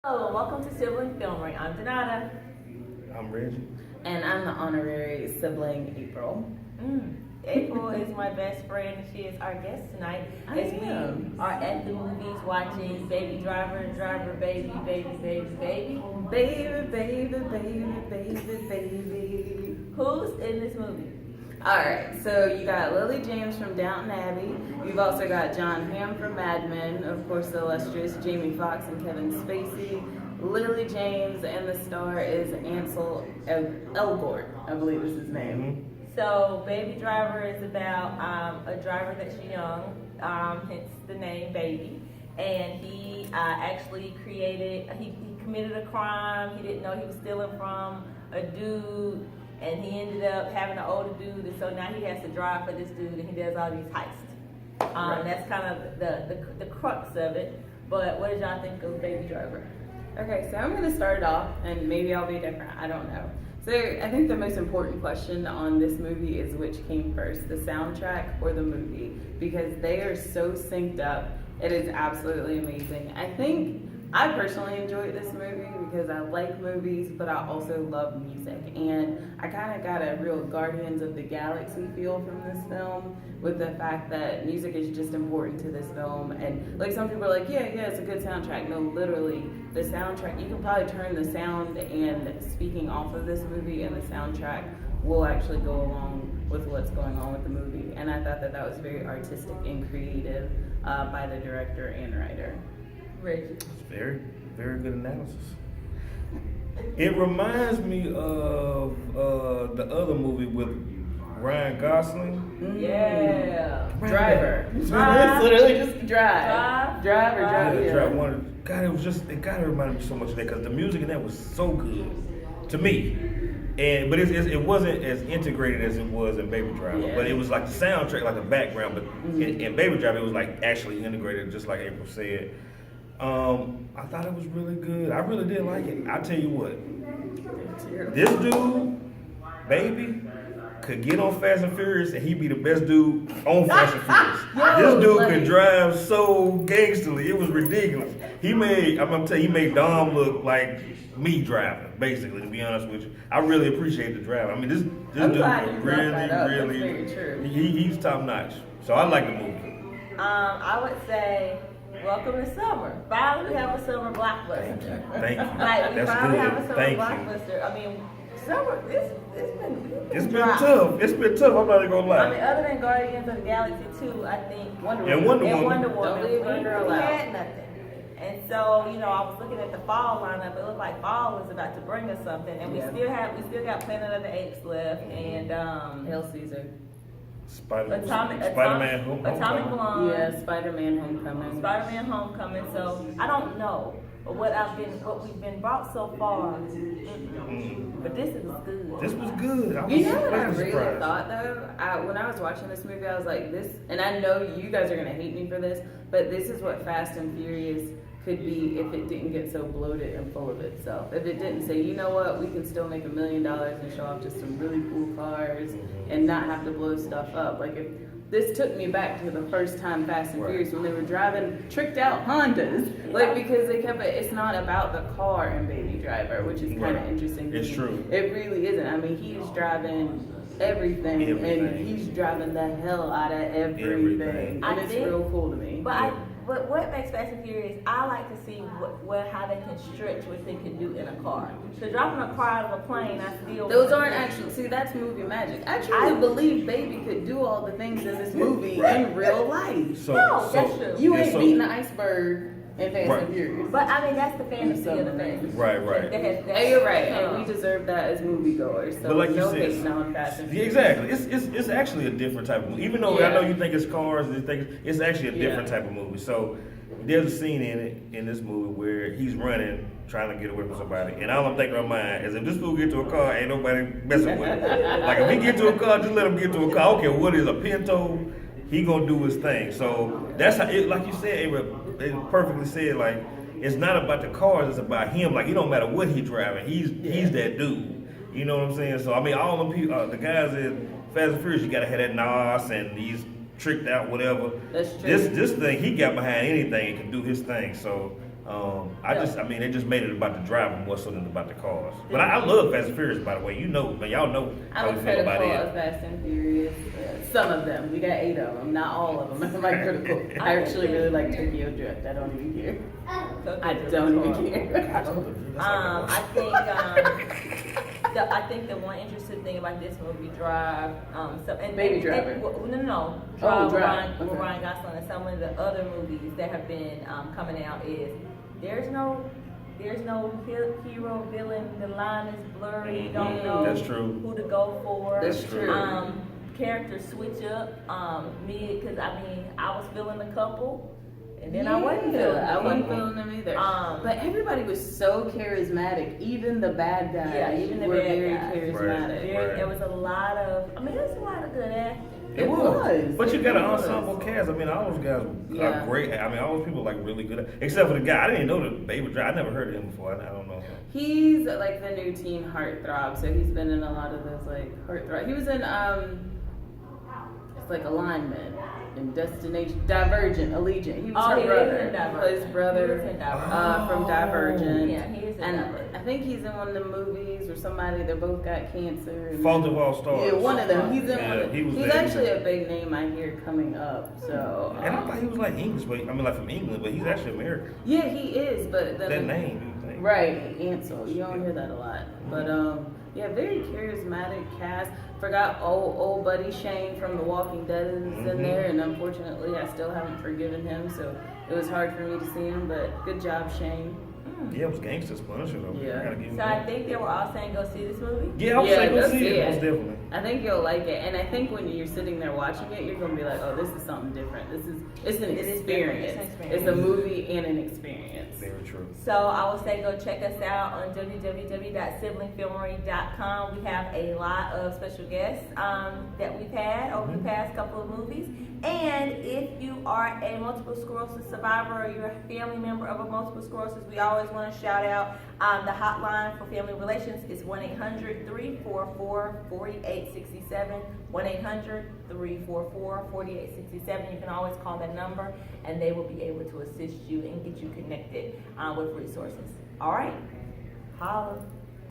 Hello, welcome to Sibling Filmalry. I'm Donata. I'm Reggie. And I'm the honorary sibling, April. April is my best friend. She is our guest tonight as we are at the movies watching Baby Driver, Driver, Baby, Baby, Baby, Baby. Baby, baby, baby, baby, baby. Who's in this movie? Alright, so you got Lily James from Downton Abbey. You've also got John Hamm from Mad Men. Of course, the illustrious Jamie Foxx and Kevin Spacey. Lily James, and the star is Ansel Elgort, I believe is his name. So, Baby Driver is about a driver that's young, hence the name Baby. And he actually he committed a crime. He didn't know he was stealing from a dude. And he ended up having an older dude, and so now he has to drive for this dude, and he does all these heists. Right. That's kind of the crux of it. But what did y'all think of Baby Driver? Okay, so I'm going to start it off, and maybe I'll be different. I don't know. So I think the most important question on this movie is which came first, the soundtrack or the movie, because they are so synced up. It is absolutely amazing. I personally enjoyed this movie because I like movies, but I also love music. And I kind of got a real Guardians of the Galaxy feel from this film, with the fact that music is just important to this film. And like some people are like, yeah, it's a good soundtrack. No, literally, the soundtrack, you can probably turn the sound and speaking off of this movie, and the soundtrack will actually go along with what's going on with the movie. And I thought that was very artistic and creative by the director and writer. Reggie. Very, very good analysis. It reminds me of the other movie with Ryan Gosling. Yeah. Driver. It's Drive. literally just drive. Drive. Yeah. Drive. God, it kind of reminded me so much of that because the music in that was so good to me. But it wasn't as integrated as it was in Baby Driver. Yeah. But it was like the soundtrack, like the background. But in Baby Driver, it was like actually integrated, just like April said. I thought it was really good. I really did like it. I tell you what, this dude, Baby, could get on Fast and Furious, and he'd be the best dude on Fast and Furious. This dude could drive so gangsterly, it was ridiculous. I'm gonna tell you, he made Dom look like me driving, basically. To be honest with you, I really appreciate the drive. I mean, this dude really, he's top notch. So I like the movie. I would say, welcome to summer. Finally, we have a summer blockbuster. Thank you. Like, we That's finally good. have a summer Thank you. blockbuster. I mean, summer. It's been tough. It's been tough. I'm not even gonna lie. I mean, other than Guardians of the Galaxy 2, I think Wonder Woman. Don't leave we Wonder Woman out. had nothing. And so, I was looking at the fall lineup. It looked like fall was about to bring us something, and we still got Planet of the Apes left, and Hail Caesar. Spider-Man Atomic Blonde. Yeah, Spider-Man Homecoming. Spider-Man Homecoming. So I don't know what we've been brought so far. But this is good. This was good. You know what I really thought though? When I was watching this movie, I was like, this, and I know you guys are gonna hate me for this, but this is what Fast and Furious could be if it didn't get so bloated and full of itself. If it didn't say, you know what, we can still make $1 million and show off just some really cool cars and not have to blow stuff up. Like if this took me back to the first time Fast and Furious when they were driving tricked out Hondas. Like because they kept it's not about the car in Baby Driver, which is kind of interesting. It's true. It really isn't. I mean, he's driving everything, and he's driving the hell out of everything. And it's real cool to me. But what makes Fast and Furious, I like to see how they can stretch what they can do in a car. So dropping a car out of a plane, I still... Those aren't actually... See, that's movie magic. I truly believe Baby could do all the things in this movie in real life. That's true. You ain't beating the iceberg in Fast and Furious. But I mean, that's the fantasy of the thing. Right. Hey, you're right. And we deserve that as moviegoers. So but like no you hating said, on Fast and Furious. exactly. It's actually a different type of movie. Even though I know you think it's cars, it's actually a different type of movie. So there's a scene in this movie where he's running, trying to get away from somebody, and all I'm thinking in my mind is if this fool get to a car, ain't nobody messing with him. Like if he get to a car, just let him get to a car. I don't care what it is, a Pinto, he gonna do his thing. So that's how it, like you said, it perfectly said, like it's not about the cars, it's about him. Like it don't matter what he's driving, he's that dude. You know what I'm saying? So I mean, all them people, the guys in Fast and Furious, you gotta have that nos and these tricked out whatever. That's true. This thing, he got behind anything and can do his thing. So I mean, they just made it about the driver more so than about the cars. But I love Fast and Furious, by the way. You know, but y'all know how I'm we feel about critical it. of Fast and Furious. Some of them. We got 8 of them, not all of them. I'm like critical. I actually really like Tokyo Drift. I don't even care. I don't even care. I think the one interesting thing about this movie, Drive, Baby Driver. No, Oh, Drive Drive. with Ryan Gosling, and some of the other movies that have been coming out is there's no hero villain. The line is blurry. You don't know That's true. who to go for. That's true. Characters switch up mid, because I mean I was feeling a couple. And then I wasn't feeling them either. But everybody was so charismatic. Even the bad guys were very charismatic. There was a lot of good acting. It was. But you got an was. ensemble cast. I mean, all those guys are great. I mean, all those people are like really good. Except for the guy. I didn't know the Baby Driver. I never heard of him before. I don't know him. He's like the new teen heartthrob. So he's been in a lot of those like heartthrob. He was in it's like Alignment and Destination Divergent, Allegiant. He was her brother. His brother from Divergent. Yeah, he is in Divergent. I think he's in one of the movies where somebody they both got cancer. Fault of All Stars. Yeah, one of them. He's in one of them. He's actually a big name I hear coming up. So. And I thought he was like English, but I mean like from England, but he's actually American. Yeah, he is, but That name. Right, Ansel. You don't hear that a lot. But yeah, very charismatic cast. Forgot old buddy Shane from The Walking Dead is in there, and unfortunately I still haven't forgiven him, so it was hard for me to see him, but good job, Shane. Yeah, it was Gangsta's Punisher though. Yeah. So I think they were all saying go see this movie. Yeah, I was saying go see it. Most definitely. I think you'll like it, and I think when you're sitting there watching it, you're gonna be like, oh, this is something different. It's an experience. It's a movie and an experience. Very true. So I would say go check us out on www.siblingfilmalry.com. We have a lot of special guests that we've had over the past couple of movies. And if you are a multiple sclerosis survivor or you're a family member of a multiple sclerosis, we always want to shout out the hotline for family relations is 1-800-344-4867. 1-800-344-4867. You can always call that number and they will be able to assist you and get you connected with resources. All right. Holla.